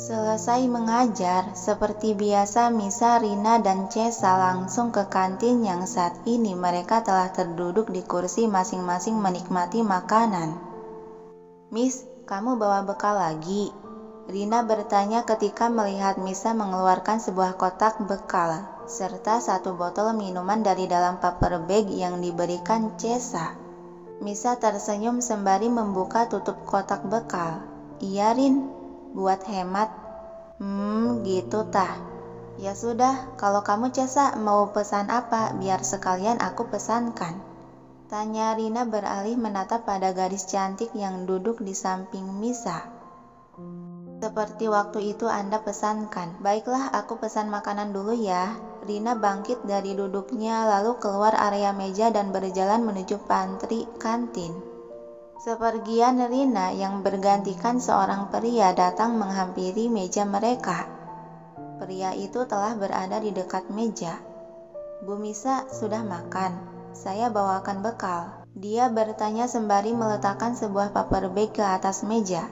Selesai mengajar, seperti biasa Misa, Rina, dan Cesa langsung ke kantin yang saat ini mereka telah terduduk di kursi masing-masing menikmati makanan. "Miss, kamu bawa bekal lagi?" Rina bertanya ketika melihat Misa mengeluarkan sebuah kotak bekal, serta satu botol minuman dari dalam paper bag yang diberikan Cesa. Misa tersenyum sembari membuka tutup kotak bekal. "Iya, Rin. Buat hemat." Gitu tah. "Ya sudah, kalau kamu Cesa mau pesan apa, biar sekalian aku pesankan," tanya Rina beralih menatap pada gadis cantik yang duduk di samping Misa. "Seperti waktu itu Anda pesankan." "Baiklah, aku pesan makanan dulu ya." Rina bangkit dari duduknya lalu keluar area meja dan berjalan menuju pantry kantin. Sepergian Rina yang bergantikan seorang pria datang menghampiri meja mereka. Pria itu telah berada di dekat meja. "Bu Misa, sudah makan? Saya bawakan bekal," dia bertanya sembari meletakkan sebuah paper bag ke atas meja.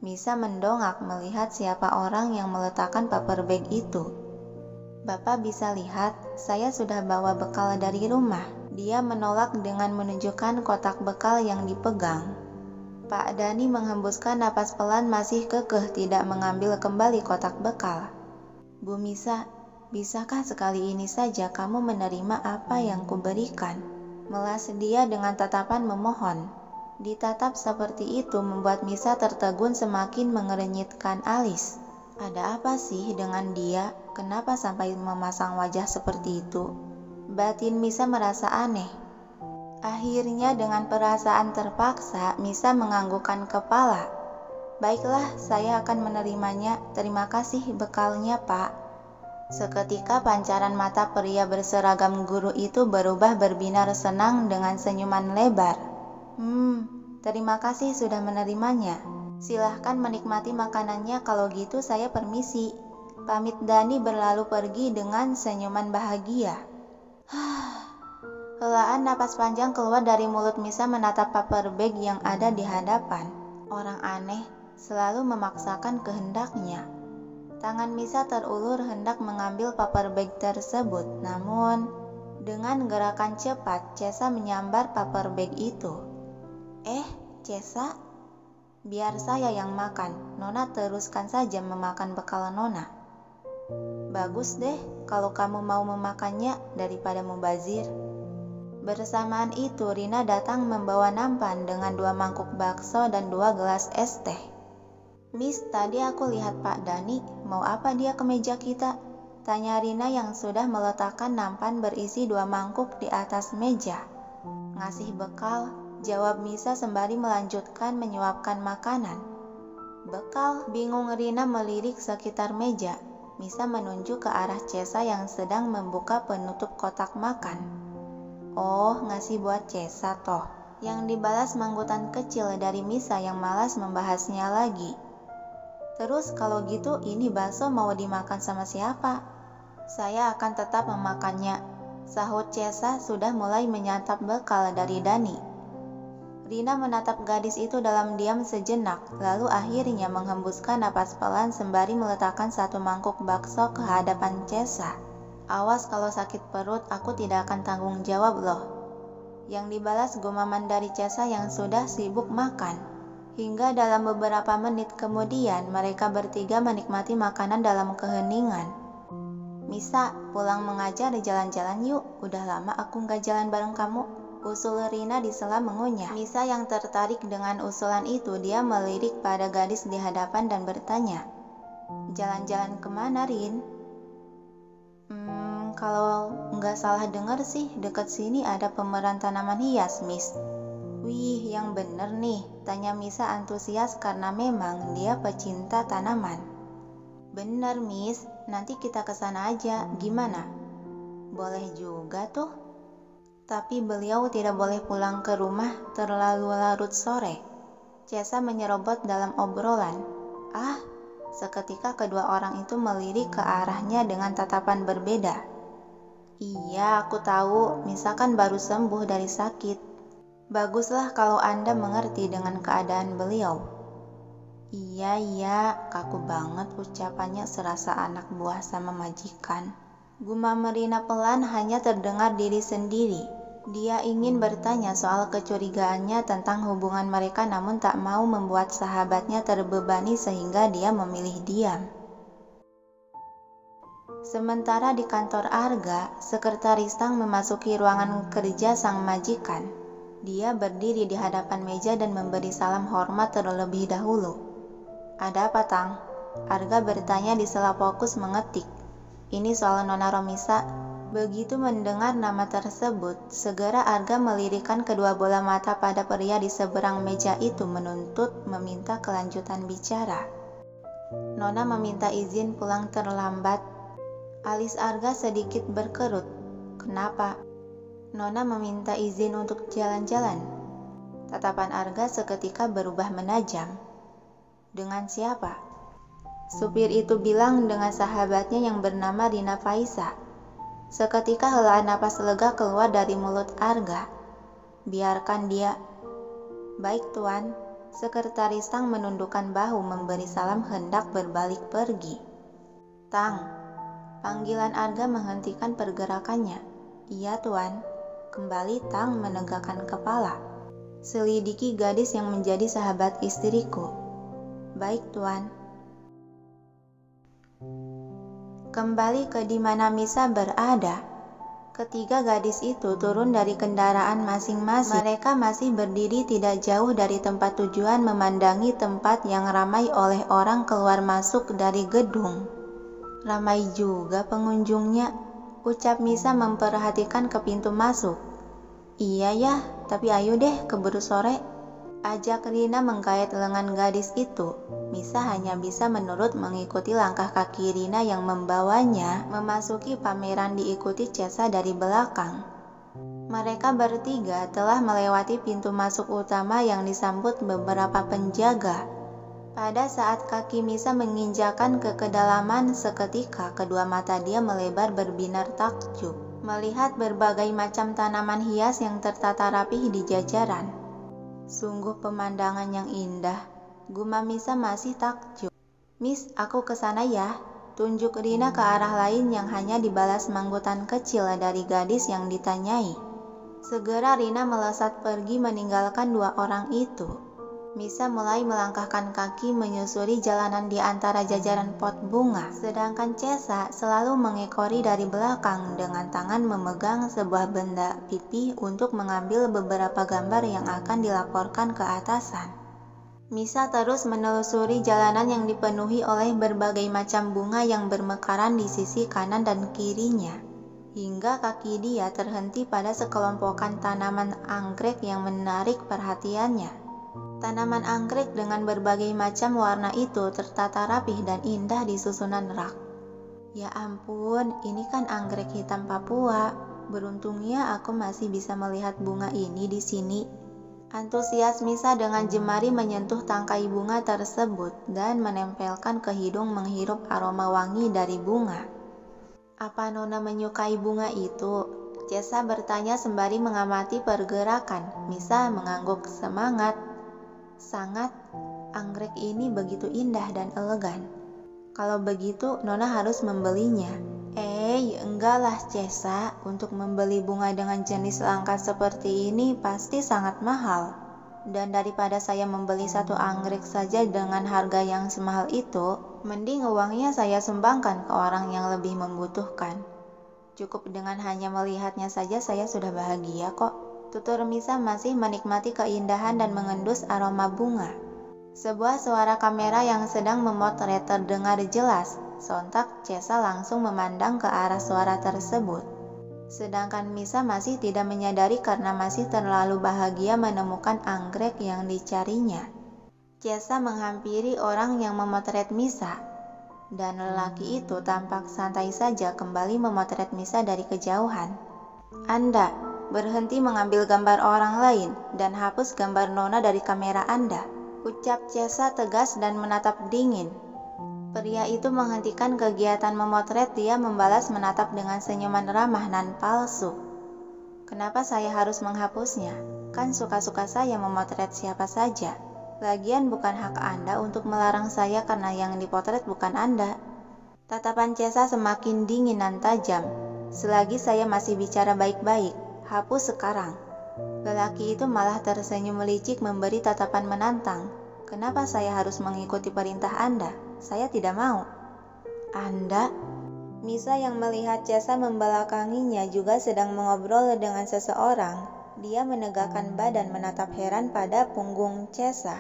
Misa mendongak melihat siapa orang yang meletakkan paper bag itu. "Bapak bisa lihat, saya sudah bawa bekal dari rumah." Dia menolak dengan menunjukkan kotak bekal yang dipegang. Pak Dani menghembuskan napas pelan masih kekeh tidak mengambil kembali kotak bekal. "Bu Misa, bisakah sekali ini saja kamu menerima apa yang kuberikan?" Melas dia dengan tatapan memohon. Ditatap seperti itu membuat Misa tertegun semakin mengerenyitkan alis. Ada apa sih dengan dia? Kenapa sampai memasang wajah seperti itu? Batin Misa merasa aneh. Akhirnya dengan perasaan terpaksa, Misa menganggukkan kepala. "Baiklah, saya akan menerimanya. Terima kasih bekalnya, Pak." Seketika pancaran mata pria berseragam guru itu berubah berbinar senang dengan senyuman lebar. Terima kasih sudah menerimanya. Silahkan menikmati makanannya, kalau gitu saya permisi." Pamit Dani berlalu pergi dengan senyuman bahagia. Helaan napas panjang keluar dari mulut Misa menatap paper bag yang ada di hadapan. Orang aneh selalu memaksakan kehendaknya. Tangan Misa terulur hendak mengambil paper bag tersebut, namun dengan gerakan cepat Cesa menyambar paper bag itu. Cesa, biar saya yang makan. Nona teruskan saja memakan bekal Nona." "Bagus deh kalau kamu mau memakannya daripada mubazir." Bersamaan itu Rina datang membawa nampan dengan 2 mangkuk bakso dan 2 gelas es teh. "Miss, tadi aku lihat Pak Dani, mau apa dia ke meja kita?" tanya Rina yang sudah meletakkan nampan berisi 2 mangkuk di atas meja. "Ngasih bekal," jawab Misa sembari melanjutkan menyuapkan makanan. "Bekal?" bingung Rina melirik sekitar meja. Misa menunjuk ke arah Cesa yang sedang membuka penutup kotak makan. "Oh, ngasih buat Cesa toh," yang dibalas manggutan kecil dari Misa yang malas membahasnya lagi. "Terus kalau gitu ini bakso mau dimakan sama siapa?" "Saya akan tetap memakannya," sahut Cesa sudah mulai menyantap bekal dari Dani. Rina menatap gadis itu dalam diam sejenak, lalu akhirnya menghembuskan napas pelan sembari meletakkan 1 mangkuk bakso ke hadapan Cesa. "Awas kalau sakit perut, aku tidak akan tanggung jawab loh," yang dibalas gumaman dari Cesa yang sudah sibuk makan. Hingga dalam beberapa menit kemudian mereka bertiga menikmati makanan dalam keheningan. "Misa, pulang mengajar jalan-jalan yuk, udah lama aku gak jalan bareng kamu," usul Rina di sela mengunyah. Misa yang tertarik dengan usulan itu, dia melirik pada gadis di hadapan dan bertanya, "Jalan-jalan kemana, Rin?" Kalau nggak salah dengar sih, dekat sini ada pemeran tanaman hias, Miss." "Wih, yang bener nih," tanya Misa antusias karena memang dia pecinta tanaman. "Bener, Miss, nanti kita kesana aja, gimana?" "Boleh juga tuh. Tapi beliau tidak boleh pulang ke rumah terlalu larut sore." Cesa menyerobot dalam obrolan. Seketika kedua orang itu melirik ke arahnya dengan tatapan berbeda. "Iya, aku tahu, misalkan baru sembuh dari sakit. Baguslah kalau Anda mengerti dengan keadaan beliau." Iya, kaku banget ucapannya serasa anak buah sama majikan. Gumam Rina pelan hanya terdengar diri sendiri. Dia ingin bertanya soal kecurigaannya tentang hubungan mereka namun tak mau membuat sahabatnya terbebani sehingga dia memilih diam. Sementara di kantor Arga, sekretaris Tang memasuki ruangan kerja sang majikan. Dia berdiri di hadapan meja dan memberi salam hormat terlebih dahulu. Ada apa, Tang? Arga bertanya di sela fokus mengetik. Ini soal Nona Romisa. Begitu mendengar nama tersebut, segera Arga melirikkan kedua bola mata pada pria di seberang meja itu menuntut meminta kelanjutan bicara. Nona meminta izin pulang terlambat. Alis Arga sedikit berkerut. Kenapa? Nona meminta izin untuk jalan-jalan. Tatapan Arga seketika berubah menajam. Dengan siapa? Supir itu bilang dengan sahabatnya yang bernama Rina Faisa. Seketika helaan napas lega keluar dari mulut Arga. Biarkan dia. Baik, Tuan. Sekretaris Tang menundukkan bahu memberi salam hendak berbalik pergi. Tang. Panggilan Arga menghentikan pergerakannya. Iya, Tuan. Kembali Tang menegakkan kepala. Selidiki gadis yang menjadi sahabat istriku. Baik, Tuan. Kembali ke di mana Misa berada. Ketiga gadis itu turun dari kendaraan masing-masing. Mereka masih berdiri tidak jauh dari tempat tujuan memandangi tempat yang ramai oleh orang keluar masuk dari gedung. Ramai juga pengunjungnya, ucap Misa memperhatikan ke pintu masuk. Iya ya, tapi ayo deh keburu sore. Ajak Rina menggait lengan gadis itu. Misa hanya bisa menurut mengikuti langkah kaki Rina yang membawanya memasuki pameran diikuti Cesa dari belakang. Mereka bertiga telah melewati pintu masuk utama yang disambut beberapa penjaga. Pada saat kaki Misa menginjakan ke kedalaman, seketika kedua mata dia melebar berbinar takjub melihat berbagai macam tanaman hias yang tertata rapih di jajaran. Sungguh pemandangan yang indah, gumam Misa masih takjub. Miss, aku kesana ya. Tunjuk Rina ke arah lain yang hanya dibalas manggutan kecil dari gadis yang ditanyai. Segera Rina melesat pergi meninggalkan dua orang itu. Misa mulai melangkahkan kaki menyusuri jalanan di antara jajaran pot bunga, sedangkan Cesa selalu mengekori dari belakang dengan tangan memegang sebuah benda pipih untuk mengambil beberapa gambar yang akan dilaporkan ke atasan. Misa terus menelusuri jalanan yang dipenuhi oleh berbagai macam bunga yang bermekaran di sisi kanan dan kirinya, hingga kaki dia terhenti pada sekelompokan tanaman anggrek yang menarik perhatiannya. Tanaman anggrek dengan berbagai macam warna itu tertata rapih dan indah di susunan rak. Ya ampun, ini kan anggrek hitam Papua. Beruntungnya aku masih bisa melihat bunga ini di sini. Antusias Misa dengan jemari menyentuh tangkai bunga tersebut dan menempelkan ke hidung menghirup aroma wangi dari bunga. Apa Nona menyukai bunga itu? Cesa bertanya sembari mengamati pergerakan. Misa mengangguk semangat. Sangat, anggrek ini begitu indah dan elegan. Kalau begitu, Nona harus membelinya. Enggak lah Cesa, untuk membeli bunga dengan jenis langka seperti ini pasti sangat mahal. Dan daripada saya membeli satu anggrek saja dengan harga yang semahal itu, mending uangnya saya sumbangkan ke orang yang lebih membutuhkan. Cukup dengan hanya melihatnya saja saya sudah bahagia kok. Tutur Misa masih menikmati keindahan dan mengendus aroma bunga. Sebuah suara kamera yang sedang memotret terdengar jelas. Sontak Cesa langsung memandang ke arah suara tersebut. Sedangkan Misa masih tidak menyadari karena masih terlalu bahagia menemukan anggrek yang dicarinya. Cesa menghampiri orang yang memotret Misa. Dan lelaki itu tampak santai saja kembali memotret Misa dari kejauhan. Anda berhenti mengambil gambar orang lain dan hapus gambar Nona dari kamera Anda, ucap Cesa tegas dan menatap dingin. Pria itu menghentikan kegiatan memotret, dia membalas menatap dengan senyuman ramah nan palsu. Kenapa saya harus menghapusnya? Kan suka-suka saya memotret siapa saja. Lagian bukan hak Anda untuk melarang saya karena yang dipotret bukan Anda. Tatapan Cesa semakin dingin dan tajam. Selagi saya masih bicara baik-baik, hapus sekarang. Lelaki itu malah tersenyum licik memberi tatapan menantang. Kenapa saya harus mengikuti perintah Anda? Saya tidak mau. Anda? Misa yang melihat Cesa membelakanginya juga sedang mengobrol dengan seseorang. Dia menegakkan badan menatap heran pada punggung Cesa.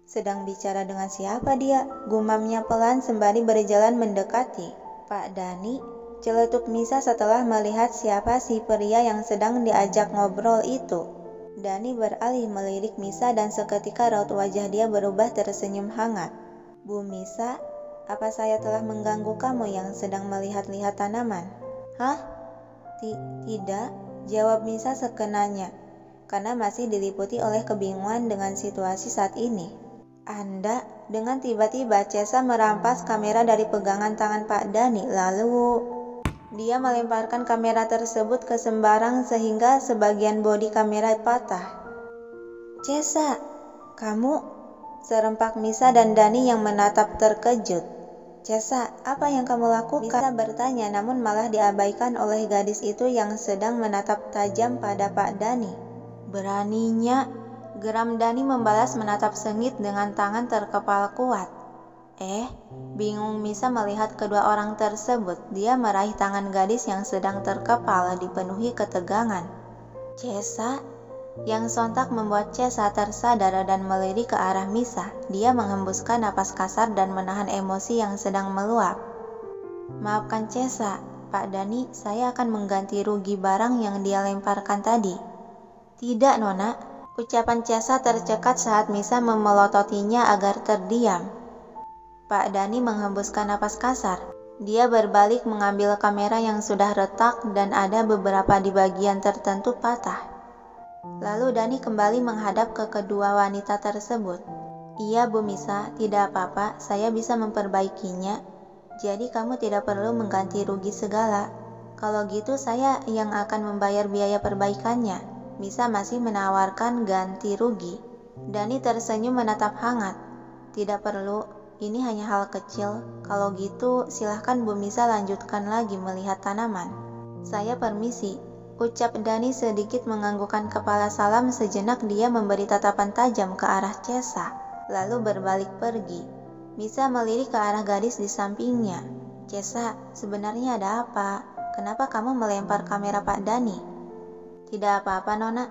Sedang bicara dengan siapa dia? Gumamnya pelan sembari berjalan mendekati. Pak Dani, celetuk Misa setelah melihat siapa si pria yang sedang diajak ngobrol itu. Dani beralih melirik Misa dan seketika raut wajah dia berubah tersenyum hangat. Bu Misa, apa saya telah mengganggu kamu yang sedang melihat-lihat tanaman? Hah? Tidak, jawab Misa sekenanya, karena masih diliputi oleh kebingungan dengan situasi saat ini. Anda, dengan tiba-tiba Cesa merampas kamera dari pegangan tangan Pak Dani, lalu dia melemparkan kamera tersebut ke sembarang sehingga sebagian bodi kamera patah. Cesa, kamu? Serempak Misa dan Dani yang menatap terkejut. Cesa, apa yang kamu lakukan? Misa bertanya namun malah diabaikan oleh gadis itu yang sedang menatap tajam pada Pak Dani. Beraninya, geram Dani membalas menatap sengit dengan tangan terkepal kuat. Bingung Misa melihat kedua orang tersebut. Dia meraih tangan gadis yang sedang terkepal dipenuhi ketegangan. Cesa, yang sontak membuat Cesa tersadar dan melirik ke arah Misa. Dia menghembuskan napas kasar dan menahan emosi yang sedang meluap. Maafkan Cesa, Pak Dani, saya akan mengganti rugi barang yang dia lemparkan tadi. Tidak, Nona. Ucapan Cesa tercekat saat Misa memelototinya agar terdiam. Pak Dani menghembuskan napas kasar. Dia berbalik mengambil kamera yang sudah retak dan ada beberapa di bagian tertentu patah. Lalu Dani kembali menghadap ke kedua wanita tersebut. Iya Bu Misa, tidak apa-apa, saya bisa memperbaikinya. Jadi kamu tidak perlu mengganti rugi segala. Kalau gitu saya yang akan membayar biaya perbaikannya. Misa masih menawarkan ganti rugi. Dani tersenyum menatap hangat. Tidak perlu, ini hanya hal kecil. Kalau gitu silahkan Bu Misa lanjutkan lagi melihat tanaman. Saya permisi. Ucap Dani sedikit menganggukkan kepala salam. Sejenak dia memberi tatapan tajam ke arah Cesa, lalu berbalik pergi. Misa melirik ke arah gadis di sampingnya. Cesa, sebenarnya ada apa? Kenapa kamu melempar kamera Pak Dani? Tidak apa-apa Nona.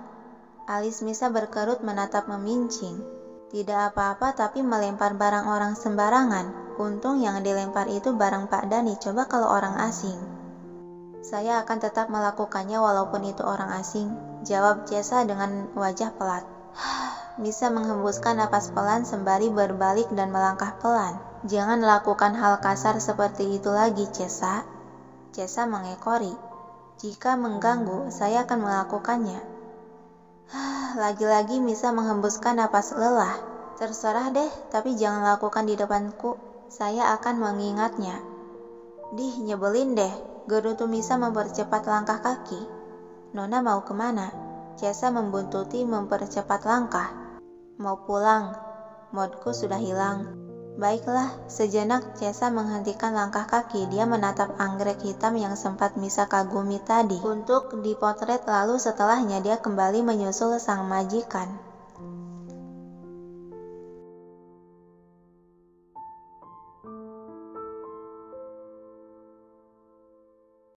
Alis Misa berkerut menatap memincing. Tidak apa-apa tapi melempar barang orang sembarangan. Untung yang dilempar itu barang Pak Dani, coba kalau orang asing. Saya akan tetap melakukannya walaupun itu orang asing, jawab Cesa dengan wajah pelat. Misa menghembuskan napas pelan sembari berbalik dan melangkah pelan. Jangan lakukan hal kasar seperti itu lagi, Cesa. Cesa mengekori. Jika mengganggu, saya akan melakukannya. Lagi-lagi Misa menghembuskan napas lelah. Terserah deh, tapi jangan lakukan di depanku. Saya akan mengingatnya. Nyebelin deh. Gerutu Misa mempercepat langkah kaki. Nona mau kemana? Cesa membuntuti mempercepat langkah. Mau pulang. Modku sudah hilang. Baiklah, sejenak Cesa menghentikan langkah kaki. Dia menatap anggrek hitam yang sempat Misa kagumi tadi untuk dipotret, lalu setelahnya dia kembali menyusul sang majikan.